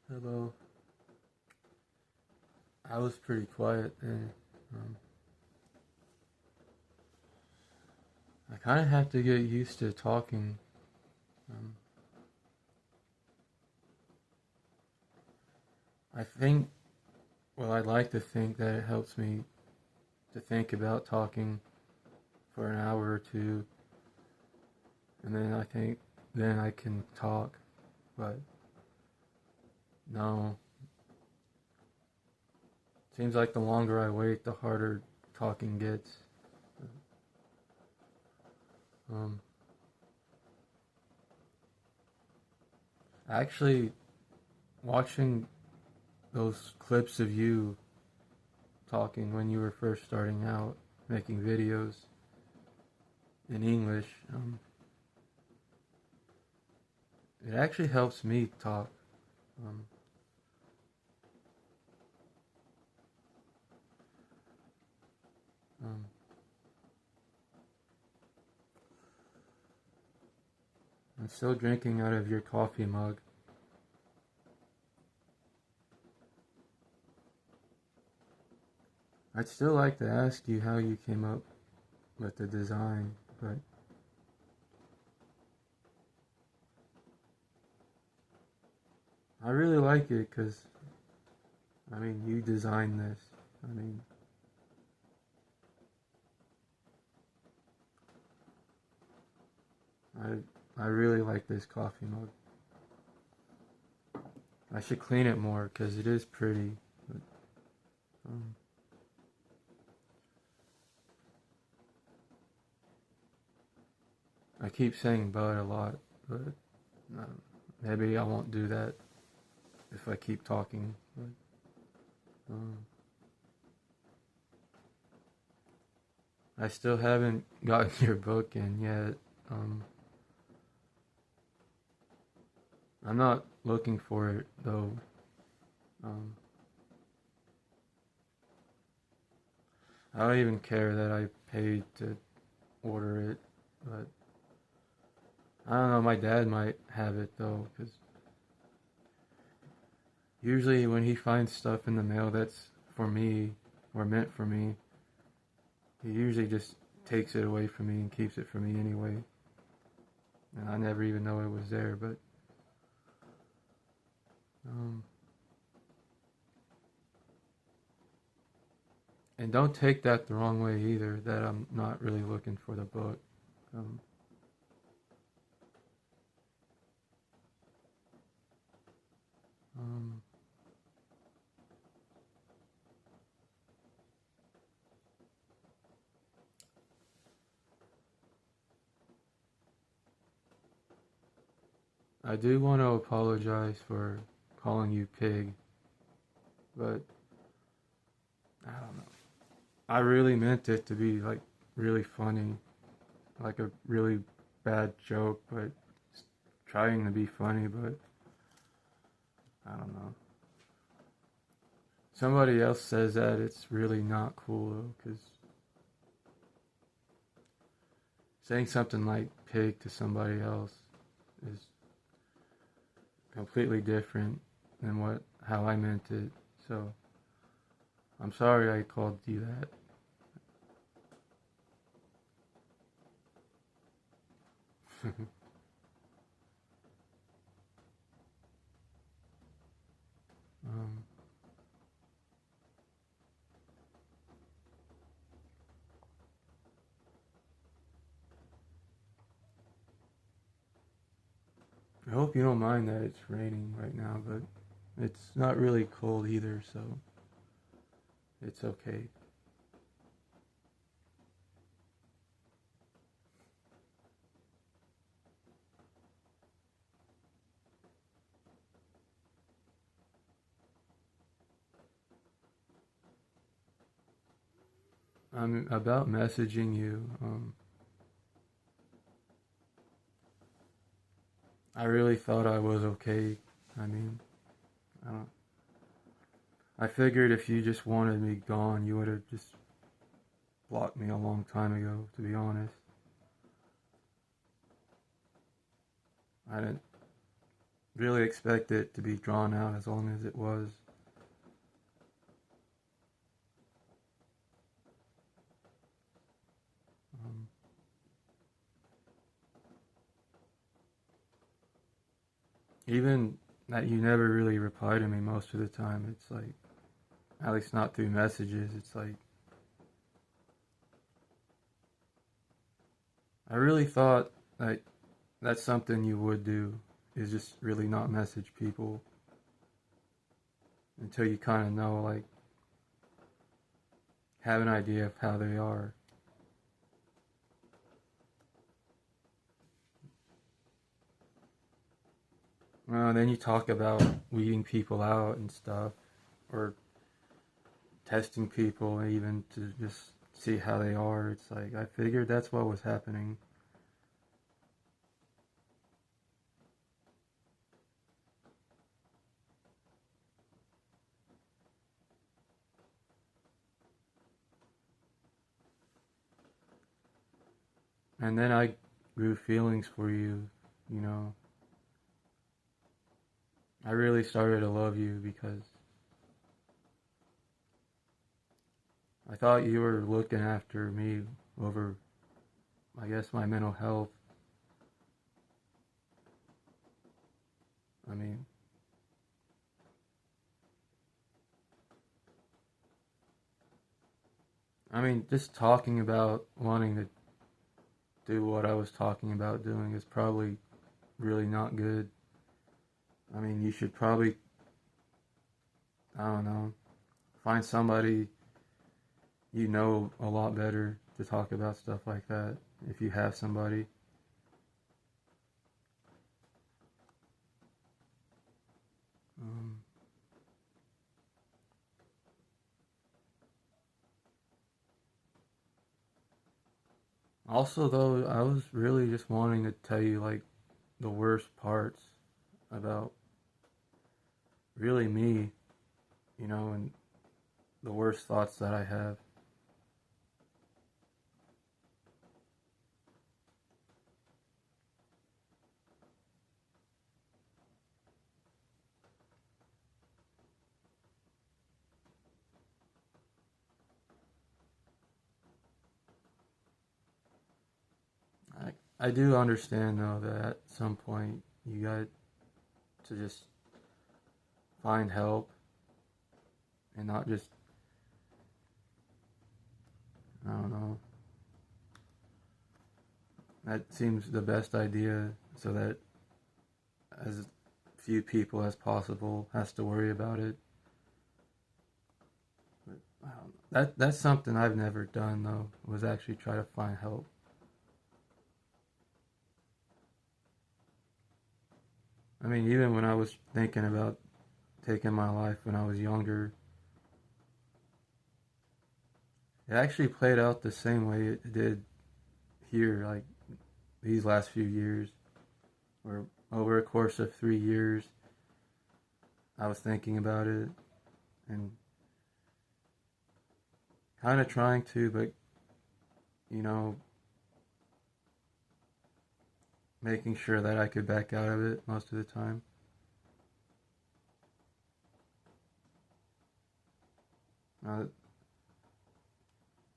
Hello. I was pretty quiet there. Um, I kind of have to get used to talking. Um, I think, well, I'd like to think that it helps me to think about talking for an hour or two, and then I think then I can talk. But no, seems like the longer I wait, the harder talking gets. Um, Actually, watching those clips of you talking when you were first starting out, making videos in English, it actually helps me talk. Um, um, I'm still drinking out of your coffee mug. I'd still like to ask you how you came up with the design, but I really like it because, I mean, you designed this. I mean, I, I really like this coffee mug. I should clean it more because it is pretty. But, um, I keep saying but a lot, but um, maybe I won't do that if I keep talking. But, um, I still haven't gotten your book in yet. Um, I'm not looking for it though. Um, I don't even care that I paid to order it, but I don't know. My dad might have it though, because usually when he finds stuff in the mail that's for me or meant for me, he usually just takes it away from me and keeps it for me anyway. And I never even know it was there. But um, and don't take that the wrong way either. That I'm not really looking for the book. Um, um, I do want to apologize for calling you pig, but I don't know. I really meant it to be like really funny, like a really bad joke, but trying to be funny, but I don't know. Somebody else says that it's really not cool though, because saying something like pig to somebody else is completely different than what how I meant it. So I'm sorry I called you that. um, I hope you don't mind that it's raining right now, but it's not really cold either, so it's okay. I'm about messaging you. I really thought I was okay. I mean, I don't. I figured if you just wanted me gone, you would have just blocked me a long time ago. To be honest, I didn't. really expect it to be drawn out as long as it was. Um, Even that you never really reply to me most of the time. It's like, at least not through messages. It's like, I really thought that that's something you would do, is just really not message people until you kind of know, like, have an idea of how they are. Then you talk about weeding people out and stuff, or testing people even to just see how they are. It's like, I figured that's what was happening. And then I grew feelings for you, you know. I really started to love you because I thought you were looking after me over, I guess, my mental health. I mean, just talking about wanting to do what I was talking about doing is probably really not good. You should probably, I don't know, find somebody you know a lot better to talk about stuff like that if you have somebody. Um, Also, though, I was really just wanting to tell you, like, the worst parts about really me, and the worst thoughts that I have. I do understand, though, that at some point you got to just find help and not just, I don't know, that seems the best idea so that as few people as possible has to worry about it. But that's something I've never done, though, was actually try to find help. Even when I was thinking about taking my life when I was younger, it actually played out the same way it did here, like these last few years, where over a course of 3 years, I was thinking about it and kind of trying to, but you know, making sure that I could back out of it most of the time. Uh,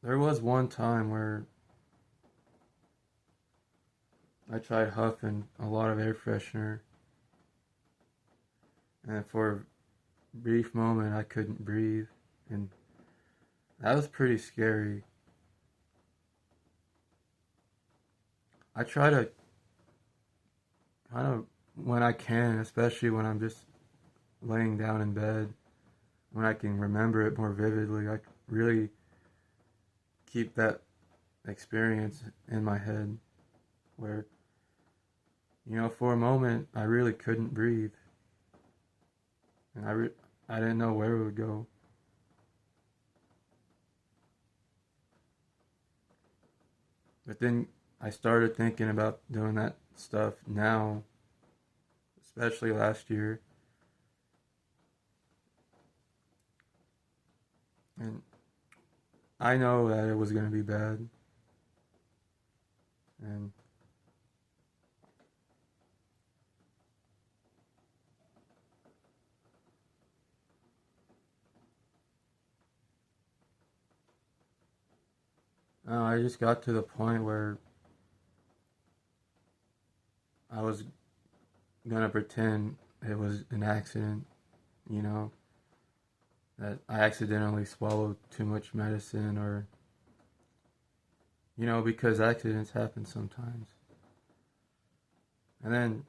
there was one time where I tried huffing a lot of air freshener, and for a brief moment I couldn't breathe, and that was pretty scary. I try to kind of, when I can, especially when I'm just laying down in bed, when I can remember it more vividly, I really keep that experience in my head where, for a moment I really couldn't breathe, and I didn't know where it would go. But then I started thinking about doing that stuff now, especially last year, and I know that it was going to be bad, and I just got to the point where I was gonna pretend it was an accident, you know, that I accidentally swallowed too much medicine or, because accidents happen sometimes. And then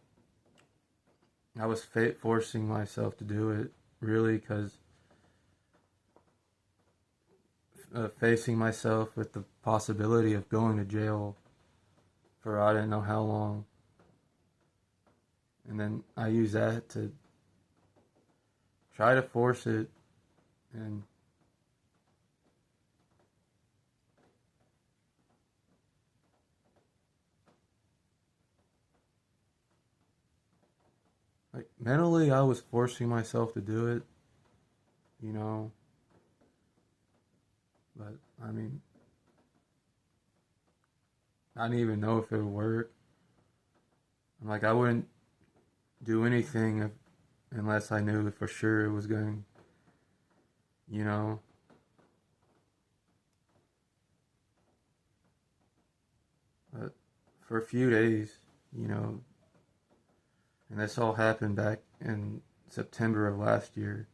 I was forcing myself to do it really because facing myself with the possibility of going to jail for I didn't know how long. And then I use that to try to force it and like mentally I was forcing myself to do it, you know, but I mean, I didn't even know if it would work. I'm like, I wouldn't do anything unless I knew for sure it was going, you know. But for a few days, you know, and this all happened back in September of last year.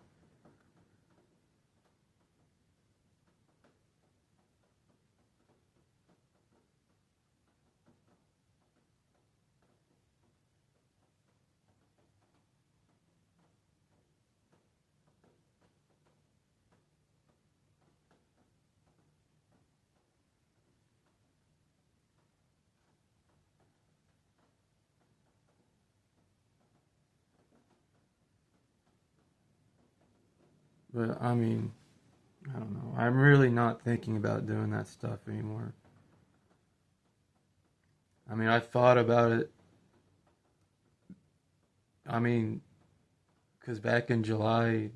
But I mean, I don't know. I'm really not thinking about doing that stuff anymore. I mean, I thought about it. I mean, because back in July,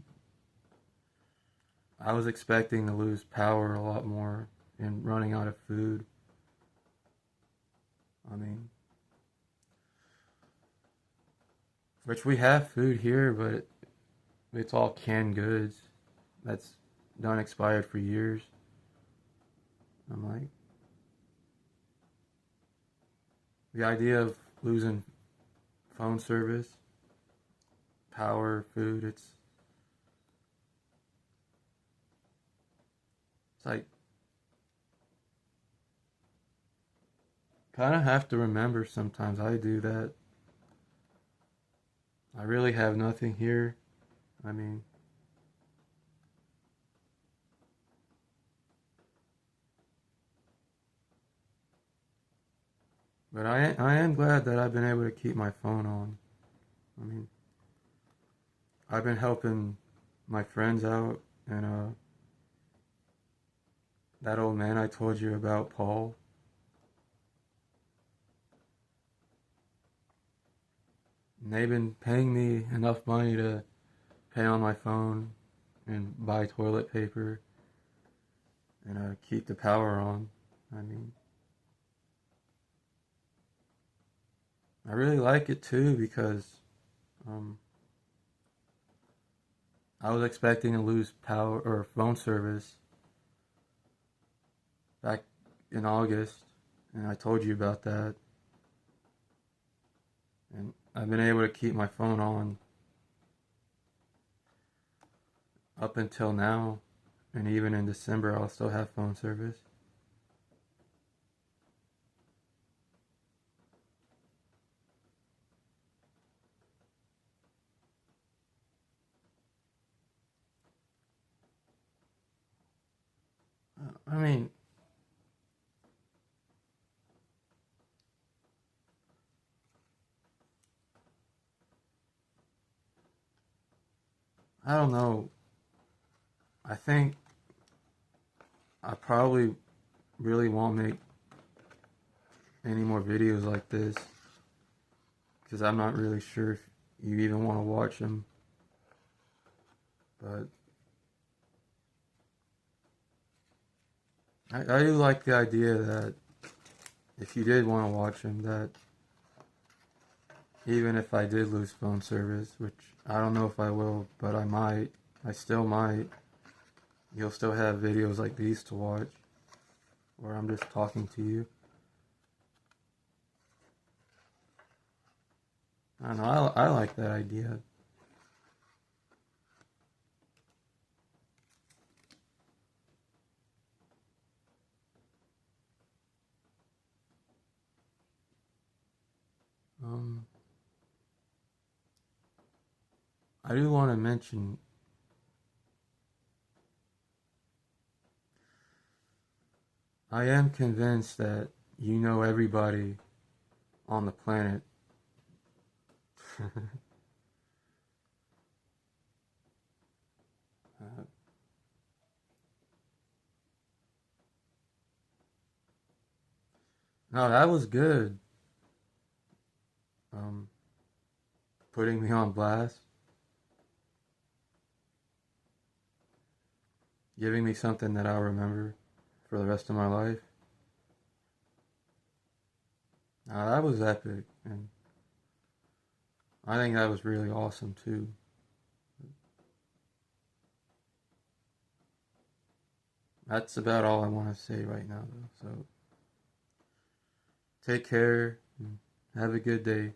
I was expecting to lose power a lot more and running out of food. I mean, which we have food here, but it's all canned goods that's done expired for years. I'm like, the idea of losing phone service, power, food, it's like, kind of have to remember sometimes I do that. I really have nothing here. I mean, but I am glad that I've been able to keep my phone on. I mean, I've been helping my friends out, and that old man I told you about, Paul, and they've been paying me enough money to pay on my phone and buy toilet paper and keep the power on. I mean, I really like it too because um, I was expecting to lose power or phone service back in August, and I told you about that. And I've been able to keep my phone on up until now, and even in December, I'll still have phone service. I mean, I don't know. I think I probably really won't make any more videos like this because I'm not really sure if you even want to watch them. But I do like the idea that if you did want to watch them, that even if I did lose phone service, which I don't know if I will, but I might, I still might, you'll still have videos like these to watch. where I'm just talking to you. I don't know, I like that idea. Um, I do want to mention I am convinced that you know everybody on the planet. uh, no, that was good. Um, Putting me on blast, giving me something that I'll remember for the rest of my life. That was epic, and I think that was really awesome too. That's about all I want to say right now, though. So take care and have a good day.